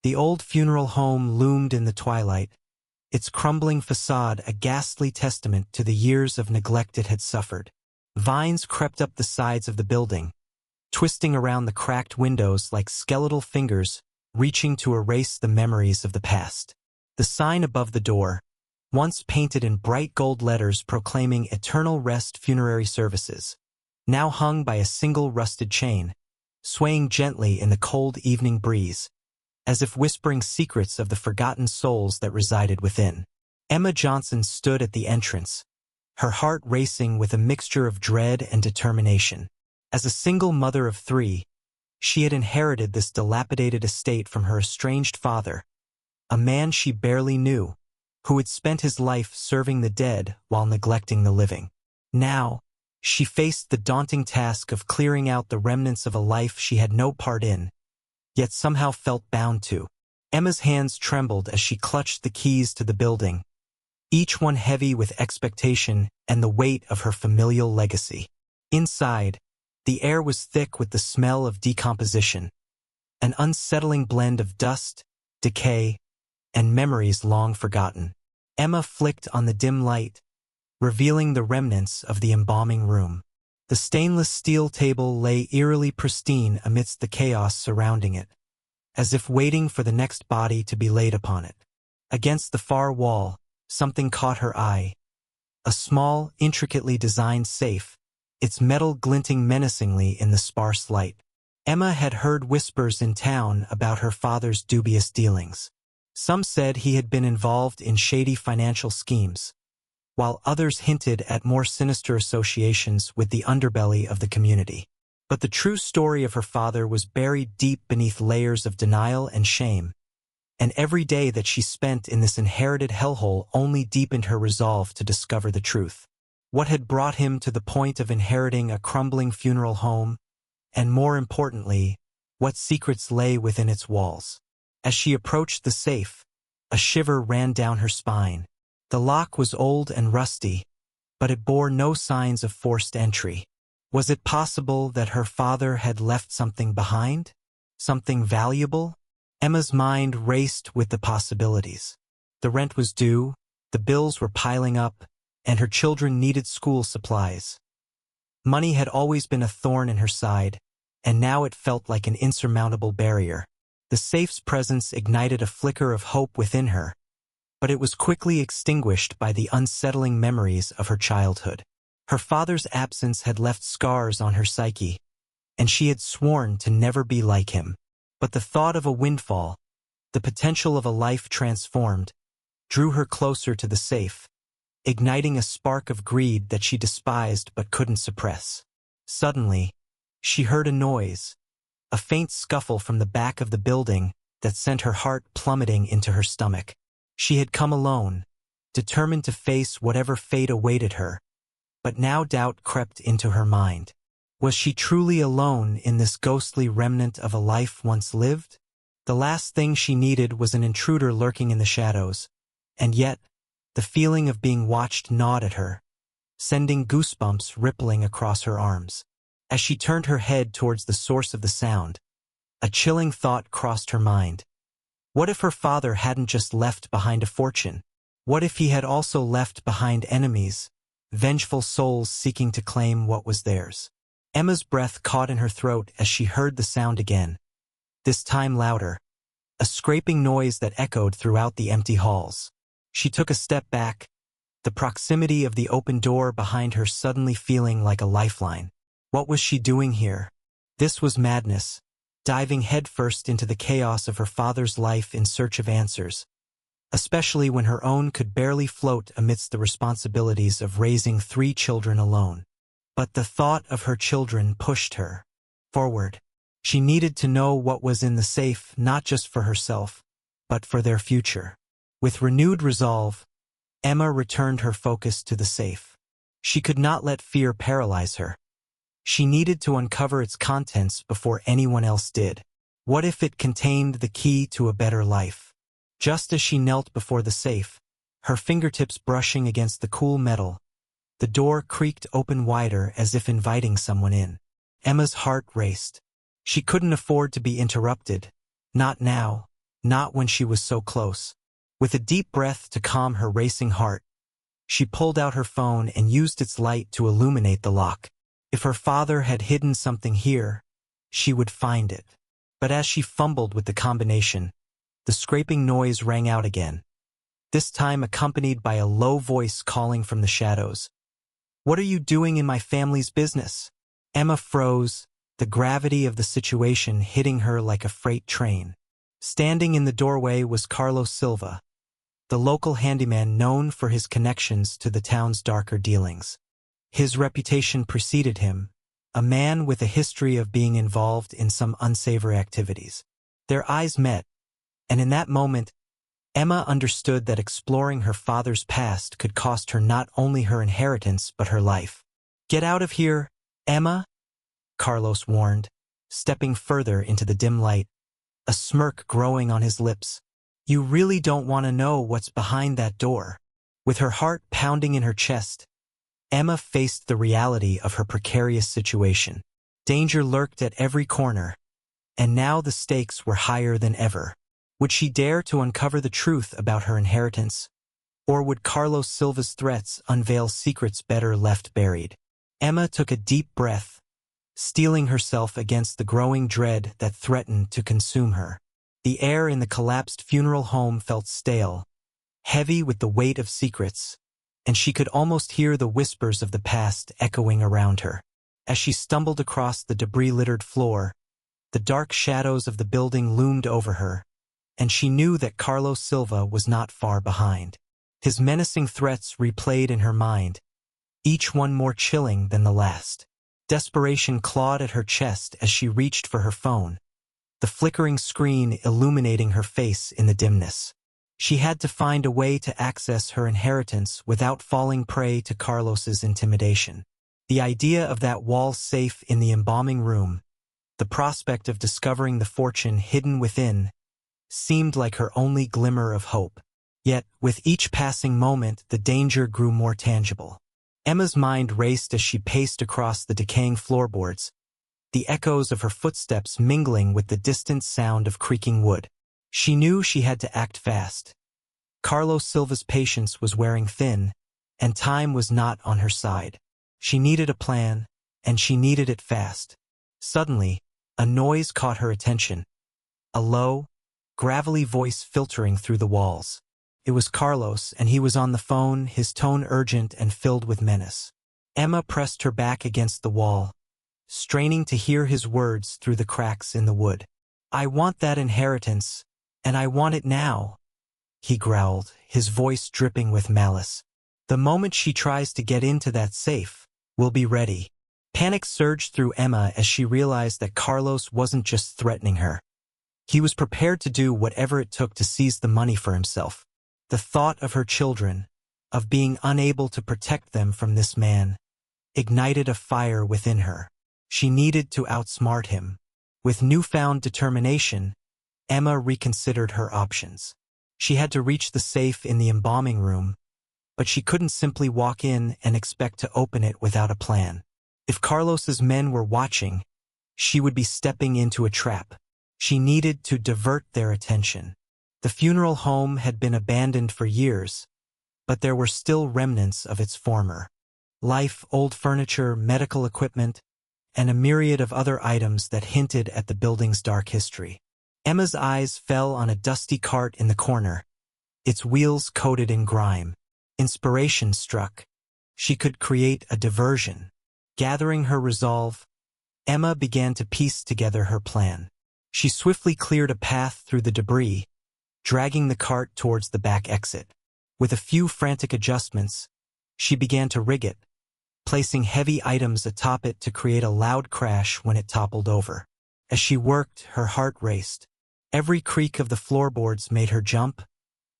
The old funeral home loomed in the twilight, its crumbling facade a ghastly testament to the years of neglect it had suffered. Vines crept up the sides of the building, twisting around the cracked windows like skeletal fingers reaching to erase the memories of the past. The sign above the door, once painted in bright gold letters proclaiming eternal rest funerary services, now hung by a single rusted chain, swaying gently in the cold evening breeze, as if whispering secrets of the forgotten souls that resided within. Emma Johnson stood at the entrance, her heart racing with a mixture of dread and determination. As a single mother of 3, she had inherited this dilapidated estate from her estranged father, a man she barely knew, who had spent his life serving the dead while neglecting the living. Now, she faced the daunting task of clearing out the remnants of a life she had no part in, yet somehow felt bound to. Emma's hands trembled as she clutched the keys to the building, each one heavy with expectation and the weight of her familial legacy. Inside, the air was thick with the smell of decomposition, an unsettling blend of dust, decay, and memories long forgotten. Emma flicked on the dim light, revealing the remnants of the embalming room. The stainless steel table lay eerily pristine amidst the chaos surrounding it, as if waiting for the next body to be laid upon it. Against the far wall, something caught her eye. A small, intricately designed safe, its metal glinting menacingly in the sparse light. Emma had heard whispers in town about her father's dubious dealings. Some said he had been involved in shady financial schemes, while others hinted at more sinister associations with the underbelly of the community. But the true story of her father was buried deep beneath layers of denial and shame, and every day that she spent in this inherited hellhole only deepened her resolve to discover the truth. What had brought him to the point of inheriting a crumbling funeral home, and more importantly, what secrets lay within its walls? As she approached the safe, a shiver ran down her spine. The lock was old and rusty, but it bore no signs of forced entry. Was it possible that her father had left something behind? Something valuable? Emma's mind raced with the possibilities. The rent was due, the bills were piling up, and her children needed school supplies. Money had always been a thorn in her side, and now it felt like an insurmountable barrier. The safe's presence ignited a flicker of hope within her, but it was quickly extinguished by the unsettling memories of her childhood. Her father's absence had left scars on her psyche, and she had sworn to never be like him. But the thought of a windfall, the potential of a life transformed, drew her closer to the safe, igniting a spark of greed that she despised but couldn't suppress. Suddenly, she heard a noise, a faint scuffle from the back of the building that sent her heart plummeting into her stomach. She had come alone, determined to face whatever fate awaited her, but now doubt crept into her mind. Was she truly alone in this ghostly remnant of a life once lived? The last thing she needed was an intruder lurking in the shadows, and yet, the feeling of being watched gnawed at her, sending goosebumps rippling across her arms. As she turned her head towards the source of the sound, a chilling thought crossed her mind. What if her father hadn't just left behind a fortune? What if he had also left behind enemies, vengeful souls seeking to claim what was theirs? Emma's breath caught in her throat as she heard the sound again, this time louder, a scraping noise that echoed throughout the empty halls. She took a step back, the proximity of the open door behind her suddenly feeling like a lifeline. What was she doing here? This was madness, diving headfirst into the chaos of her father's life in search of answers, especially when her own could barely float amidst the responsibilities of raising 3 children alone. But the thought of her children pushed her forward. She needed to know what was in the safe, not just for herself, but for their future. With renewed resolve, Emma returned her focus to the safe. She could not let fear paralyze her. She needed to uncover its contents before anyone else did. What if it contained the key to a better life? Just as she knelt before the safe, her fingertips brushing against the cool metal, the door creaked open wider as if inviting someone in. Emma's heart raced. She couldn't afford to be interrupted. Not now. not when she was so close. With a deep breath to calm her racing heart, she pulled out her phone and used its light to illuminate the lock. If her father had hidden something here, she would find it. But as she fumbled with the combination, the scraping noise rang out again, this time accompanied by a low voice calling from the shadows. "What are you doing in my family's business?" Emma froze, the gravity of the situation hitting her like a freight train. Standing in the doorway was Carlos Silva, the local handyman known for his connections to the town's darker dealings. His reputation preceded him, a man with a history of being involved in some unsavory activities. Their eyes met, and in that moment, Emma understood that exploring her father's past could cost her not only her inheritance but her life. "Get out of here, Emma," Carlos warned, stepping further into the dim light, a smirk growing on his lips. "You really don't want to know what's behind that door." With her heart pounding in her chest, Emma faced the reality of her precarious situation. Danger lurked at every corner, and now the stakes were higher than ever. Would she dare to uncover the truth about her inheritance? Or would Carlos Silva's threats unveil secrets better left buried? Emma took a deep breath, steeling herself against the growing dread that threatened to consume her. The air in the collapsed funeral home felt stale, heavy with the weight of secrets, and she could almost hear the whispers of the past echoing around her. As she stumbled across the debris-littered floor, the dark shadows of the building loomed over her, and she knew that Carlos Silva was not far behind. His menacing threats replayed in her mind, each one more chilling than the last. Desperation clawed at her chest as she reached for her phone, the flickering screen illuminating her face in the dimness. She had to find a way to access her inheritance without falling prey to Carlos's intimidation. The idea of that wall safe in the embalming room, the prospect of discovering the fortune hidden within, seemed like her only glimmer of hope. Yet, with each passing moment, the danger grew more tangible. Emma's mind raced as she paced across the decaying floorboards, the echoes of her footsteps mingling with the distant sound of creaking wood. She knew she had to act fast. Carlos Silva's patience was wearing thin, and time was not on her side. She needed a plan, and she needed it fast. Suddenly, a noise caught her attention, a low, gravelly voice filtering through the walls. It was Carlos, and he was on the phone, his tone urgent and filled with menace. Emma pressed her back against the wall, straining to hear his words through the cracks in the wood. "I want that inheritance, and I want it now," he growled, his voice dripping with malice. "The moment she tries to get into that safe, we'll be ready." Panic surged through Emma as she realized that Carlos wasn't just threatening her. He was prepared to do whatever it took to seize the money for himself. The thought of her children, of being unable to protect them from this man, ignited a fire within her. She needed to outsmart him. With newfound determination, Emma reconsidered her options. She had to reach the safe in the embalming room, but she couldn't simply walk in and expect to open it without a plan. If Carlos's men were watching, she would be stepping into a trap. She needed to divert their attention. The funeral home had been abandoned for years, but there were still remnants of its former life, old furniture, medical equipment, and a myriad of other items that hinted at the building's dark history. Emma's eyes fell on a dusty cart in the corner, its wheels coated in grime. Inspiration struck. She could create a diversion. Gathering her resolve, Emma began to piece together her plan. She swiftly cleared a path through the debris, dragging the cart towards the back exit. With a few frantic adjustments, she began to rig it, placing heavy items atop it to create a loud crash when it toppled over. As she worked, her heart raced. Every creak of the floorboards made her jump,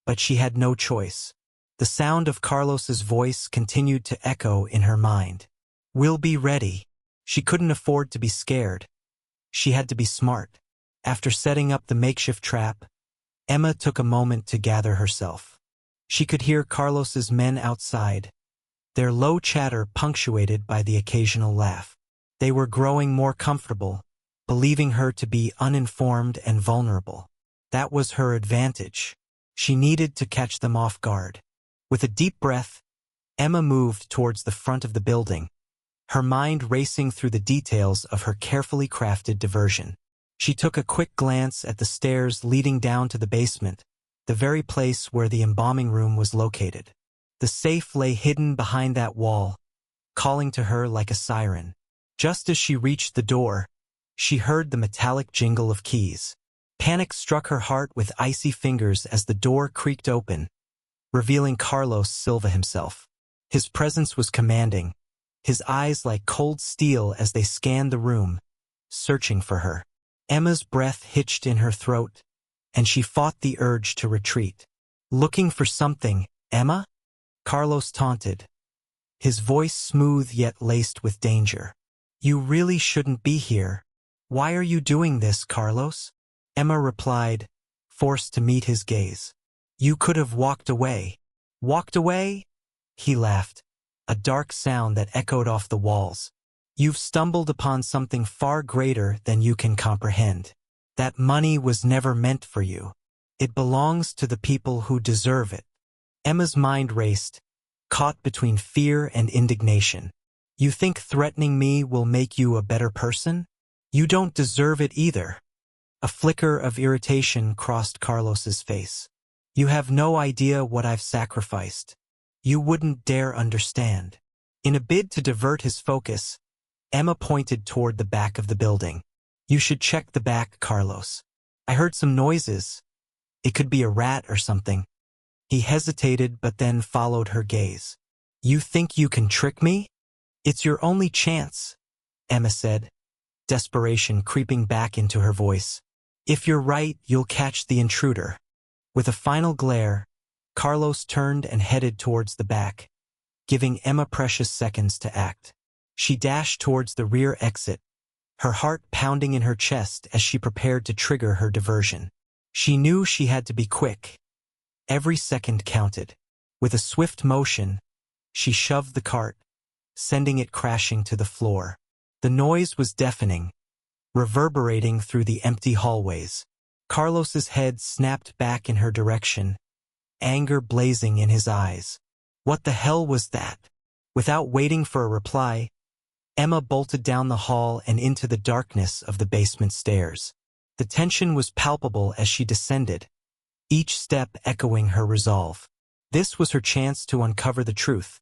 but she had no choice. The sound of Carlos's voice continued to echo in her mind. "We'll be ready." She couldn't afford to be scared. She had to be smart. After setting up the makeshift trap, Emma took a moment to gather herself. She could hear Carlos's men outside, their low chatter punctuated by the occasional laugh. They were growing more comfortable, believing her to be uninformed and vulnerable. That was her advantage. She needed to catch them off guard. With a deep breath, Emma moved towards the front of the building, her mind racing through the details of her carefully crafted diversion. She took a quick glance at the stairs leading down to the basement, the very place where the embalming room was located. The safe lay hidden behind that wall, calling to her like a siren. Just as she reached the door, she heard the metallic jingle of keys. Panic struck her heart with icy fingers as the door creaked open, revealing Carlos Silva himself. His presence was commanding, his eyes like cold steel as they scanned the room, searching for her. Emma's breath hitched in her throat, and she fought the urge to retreat. "Looking for something, Emma?" Carlos taunted, his voice smooth yet laced with danger. "You really shouldn't be here. Why are you doing this, Carlos?" Emma replied, forced to meet his gaze. "You could have walked away." "Walked away?" He laughed, a dark sound that echoed off the walls. "You've stumbled upon something far greater than you can comprehend. That money was never meant for you. It belongs to the people who deserve it." Emma's mind raced, caught between fear and indignation. "You think threatening me will make you a better person? You don't deserve it either." A flicker of irritation crossed Carlos's face. "You have no idea what I've sacrificed. You wouldn't dare understand." In a bid to divert his focus, Emma pointed toward the back of the building. "You should check the back, Carlos. I heard some noises. It could be a rat or something." He hesitated but then followed her gaze. "You think you can trick me? It's your only chance," Emma said, desperation creeping back into her voice. "If you're right, you'll catch the intruder." With a final glare, Carlos turned and headed towards the back, giving Emma precious seconds to act. She dashed towards the rear exit, her heart pounding in her chest as she prepared to trigger her diversion. She knew she had to be quick. Every second counted. With a swift motion, she shoved the cart, sending it crashing to the floor. The noise was deafening, reverberating through the empty hallways. Carlos's head snapped back in her direction, anger blazing in his eyes. What the hell was that? Without waiting for a reply, Emma bolted down the hall and into the darkness of the basement stairs. The tension was palpable as she descended, each step echoing her resolve. This was her chance to uncover the truth,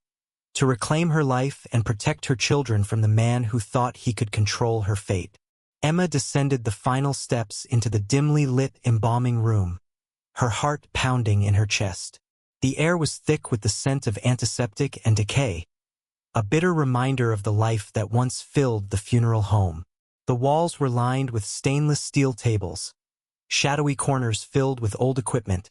to reclaim her life and protect her children from the man who thought he could control her fate. Emma descended the final steps into the dimly lit embalming room, her heart pounding in her chest. The air was thick with the scent of antiseptic and decay, a bitter reminder of the life that once filled the funeral home. The walls were lined with stainless steel tables, shadowy corners filled with old equipment,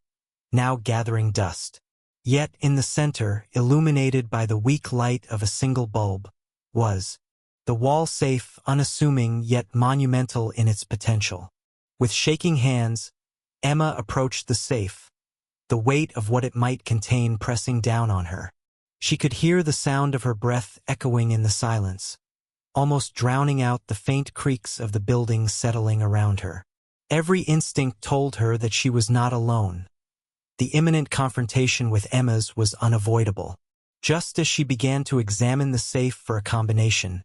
now gathering dust. Yet in the center, illuminated by the weak light of a single bulb, was the wall safe, unassuming yet monumental in its potential. With shaking hands, Emma approached the safe, the weight of what it might contain pressing down on her. She could hear the sound of her breath echoing in the silence, almost drowning out the faint creaks of the building settling around her. Every instinct told her that she was not alone. The imminent confrontation with Emma's was unavoidable. Just as she began to examine the safe for a combination,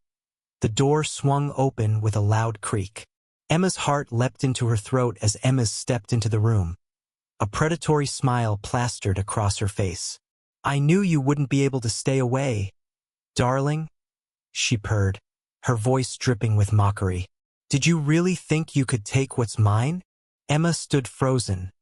the door swung open with a loud creak. Emma's heart leapt into her throat as Emma stepped into the room. A predatory smile plastered across her face. "I knew you wouldn't be able to stay away, darling," she purred, her voice dripping with mockery. "Did you really think you could take what's mine?" Emma stood frozen,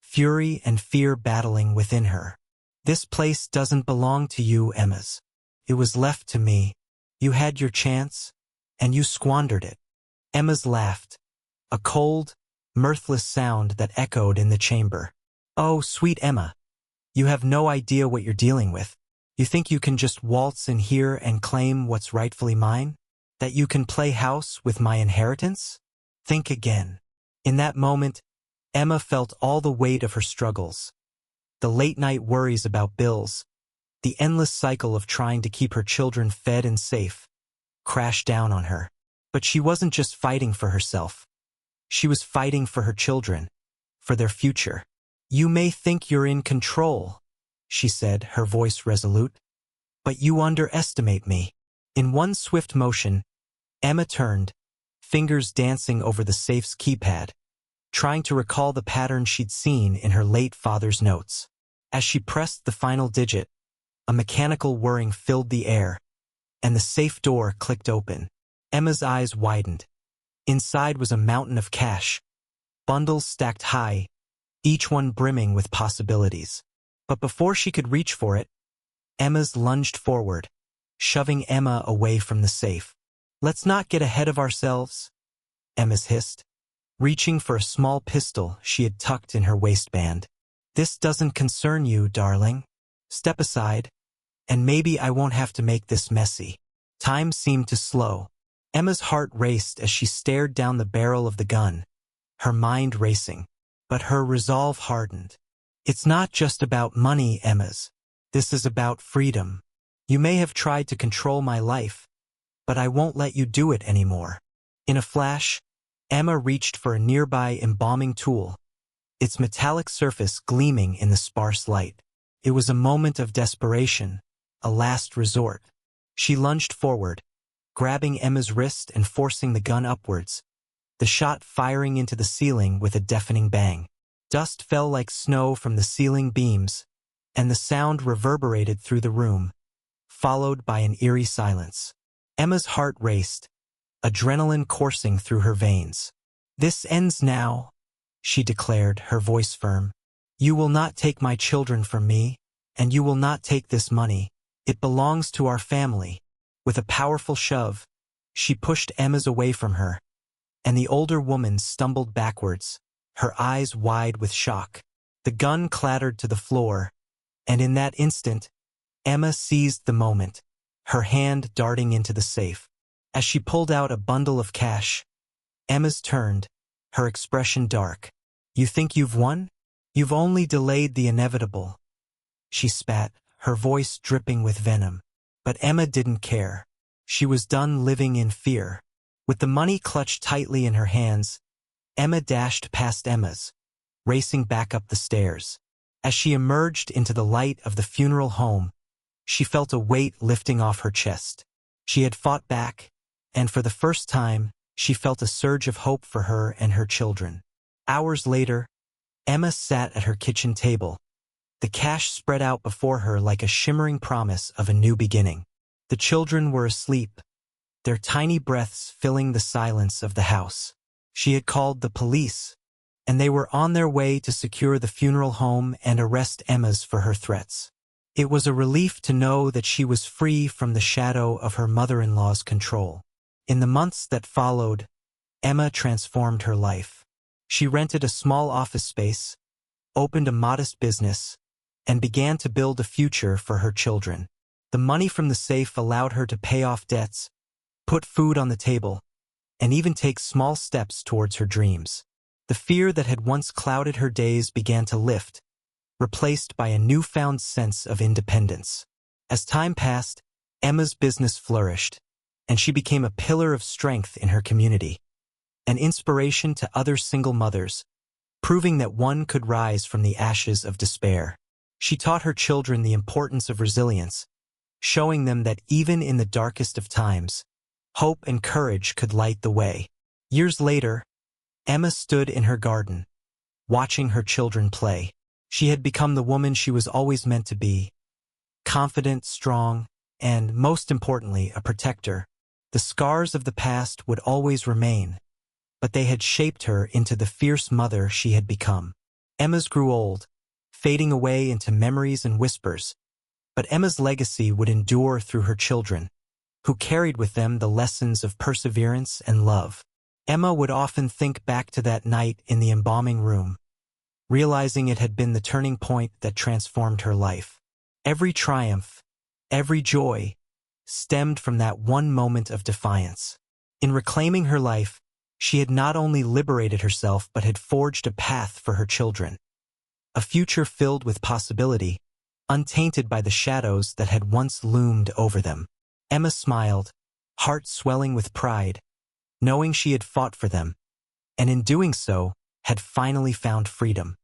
fury and fear battling within her. "This place doesn't belong to you, Emma's. It was left to me. You had your chance, and you squandered it." Emma's laughed, a cold, mirthless sound that echoed in the chamber. "Oh, sweet Emma, you have no idea what you're dealing with. You think you can just waltz in here and claim what's rightfully mine? That you can play house with my inheritance? Think again." In that moment, Emma felt all the weight of her struggles. The late-night worries about bills, the endless cycle of trying to keep her children fed and safe, crashed down on her. But she wasn't just fighting for herself. She was fighting for her children, for their future. "You may think you're in control," she said, her voice resolute, "but you underestimate me." In one swift motion, Emma turned, fingers dancing over the safe's keypad, trying to recall the pattern she'd seen in her late father's notes. As she pressed the final digit, a mechanical whirring filled the air, and the safe door clicked open. Emma's eyes widened. Inside was a mountain of cash, bundles stacked high, each one brimming with possibilities. But before she could reach for it, Emma's lunged forward, shoving Emma away from the safe. "Let's not get ahead of ourselves," Emma's hissed, reaching for a small pistol she had tucked in her waistband. "This doesn't concern you, darling. Step aside, and maybe I won't have to make this messy." Time seemed to slow. Emma's heart raced as she stared down the barrel of the gun, her mind racing. But her resolve hardened. "It's not just about money, Emma's. This is about freedom. You may have tried to control my life, but I won't let you do it anymore." In a flash, Emma reached for a nearby embalming tool, its metallic surface gleaming in the sparse light. It was a moment of desperation, a last resort. She lunged forward, grabbing Emma's wrist and forcing the gun upwards, the shot firing into the ceiling with a deafening bang. Dust fell like snow from the ceiling beams, and the sound reverberated through the room, followed by an eerie silence. Emma's heart raced, adrenaline coursing through her veins. "This ends now," she declared, her voice firm. "You will not take my children from me, and you will not take this money. It belongs to our family." With a powerful shove, she pushed Emma's away from her, and the older woman stumbled backwards, her eyes wide with shock. The gun clattered to the floor, and in that instant, Emma seized the moment, her hand darting into the safe. As she pulled out a bundle of cash, Emma's turned, her expression dark. "You think you've won? You've only delayed the inevitable," she spat, her voice dripping with venom. But Emma didn't care. She was done living in fear. With the money clutched tightly in her hands, Emma dashed past Emma's, racing back up the stairs. As she emerged into the light of the funeral home, she felt a weight lifting off her chest. She had fought back, and for the first time, she felt a surge of hope for her and her children. Hours later, Emma sat at her kitchen table, the cash spread out before her like a shimmering promise of a new beginning. The children were asleep, their tiny breaths filling the silence of the house. She had called the police, and they were on their way to secure the funeral home and arrest Emma's for her threats. It was a relief to know that she was free from the shadow of her mother-in-law's control. In the months that followed, Emma transformed her life. She rented a small office space, opened a modest business, and began to build a future for her children. The money from the safe allowed her to pay off debts, put food on the table, and even take small steps towards her dreams. The fear that had once clouded her days began to lift, replaced by a newfound sense of independence. As time passed, Emma's business flourished, and she became a pillar of strength in her community, an inspiration to other single mothers, proving that one could rise from the ashes of despair. She taught her children the importance of resilience, showing them that even in the darkest of times, hope and courage could light the way. Years later, Emma stood in her garden, watching her children play. She had become the woman she was always meant to be, confident, strong, and, most importantly, a protector. The scars of the past would always remain, but they had shaped her into the fierce mother she had become. Emma's grew old, fading away into memories and whispers, but Emma's legacy would endure through her children, who carried with them the lessons of perseverance and love. Emma would often think back to that night in the embalming room, realizing it had been the turning point that transformed her life. Every triumph, every joy, stemmed from that one moment of defiance. In reclaiming her life, she had not only liberated herself but had forged a path for her children, a future filled with possibility, untainted by the shadows that had once loomed over them. Emma smiled, heart swelling with pride, knowing she had fought for them, and in doing so, had finally found freedom.